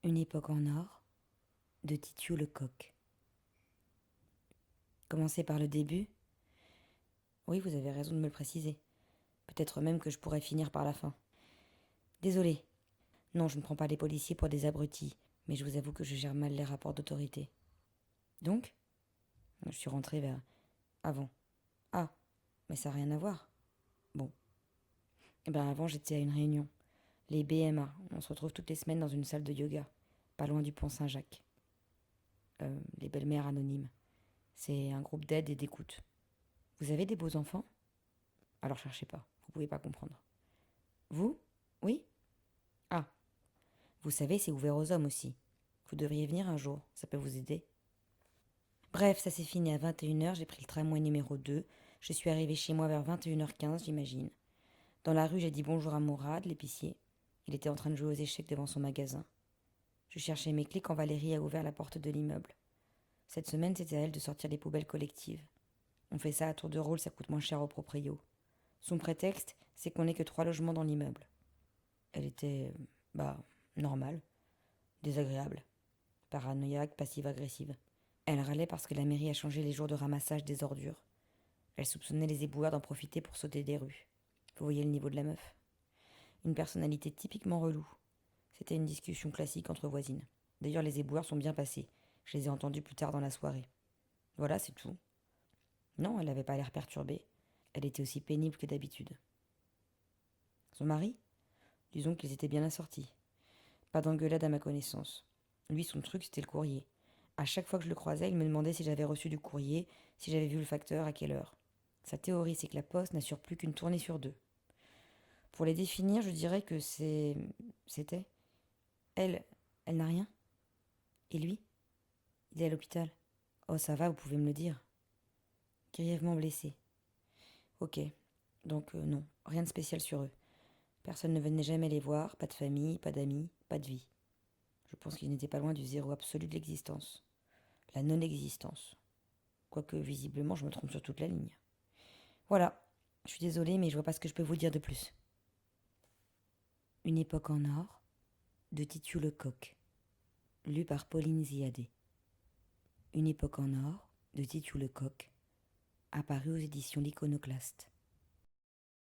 Une époque en or de Titiou Lecoq. Commencer par le début? Oui, vous avez raison de me le préciser. Peut-être même que je pourrais finir par la fin. Désolé. Non, je ne prends pas les policiers pour des abrutis, mais je vous avoue que je gère mal les rapports d'autorité. Donc? Je suis rentrée vers... avant. Ah, mais ça n'a rien à voir. Bon. Eh ben avant, j'étais à une réunion. Les BMA, on se retrouve toutes les semaines dans une salle de yoga, pas loin du pont Saint-Jacques. Les belles-mères anonymes. C'est un groupe d'aide et d'écoute. Vous avez des beaux enfants? Alors cherchez pas, vous pouvez pas comprendre. Vous? Oui? Ah, vous savez, c'est ouvert aux hommes aussi. Vous devriez venir un jour, ça peut vous aider. Bref, ça s'est fini à 21h, j'ai pris le tramway numéro 2. Je suis arrivée chez moi vers 21h15, j'imagine. Dans la rue, j'ai dit bonjour à Mourad, l'épicier. Il était en train de jouer aux échecs devant son magasin. Je cherchais mes clés quand Valérie a ouvert la porte de l'immeuble. Cette semaine, c'était à elle de sortir les poubelles collectives. On fait ça à tour de rôle, ça coûte moins cher au proprio. Son prétexte, c'est qu'on n'est que 3 logements dans l'immeuble. Elle était, normale, désagréable, paranoïaque, passive-agressive. Elle râlait parce que la mairie a changé les jours de ramassage des ordures. Elle soupçonnait les éboueurs d'en profiter pour sauter des rues. Vous voyez le niveau de la meuf. Une personnalité typiquement relou. C'était une discussion classique entre voisines. D'ailleurs, les éboueurs sont bien passés. Je les ai entendus plus tard dans la soirée. Voilà, c'est tout. Non, elle n'avait pas l'air perturbée. Elle était aussi pénible que d'habitude. Son mari? Disons qu'ils étaient bien assortis. Pas d'engueulade à ma connaissance. Lui, son truc, c'était le courrier. À chaque fois que je le croisais, il me demandait si j'avais reçu du courrier, si j'avais vu le facteur, à quelle heure. Sa théorie, c'est que la poste n'assure plus qu'une tournée sur 2. Pour les définir, je dirais que c'était... Elle, elle n'a rien. Et lui? Il est à l'hôpital. Oh, ça va, vous pouvez me le dire. Grièvement blessé. Ok. Donc, non, rien de spécial sur eux. Personne ne venait jamais les voir, pas de famille, pas d'amis, pas de vie. Je pense qu'ils n'étaient pas loin du zéro absolu de l'existence. La non-existence. Quoique, visiblement, je me trompe sur toute la ligne. Voilà. Je suis désolée, mais je vois pas ce que je peux vous dire de plus. Une époque en or de Titiou Lecoq. Lu par Pauline Ziadé. Une époque en or de Titiou Lecoq. Apparu aux éditions L'Iconoclaste.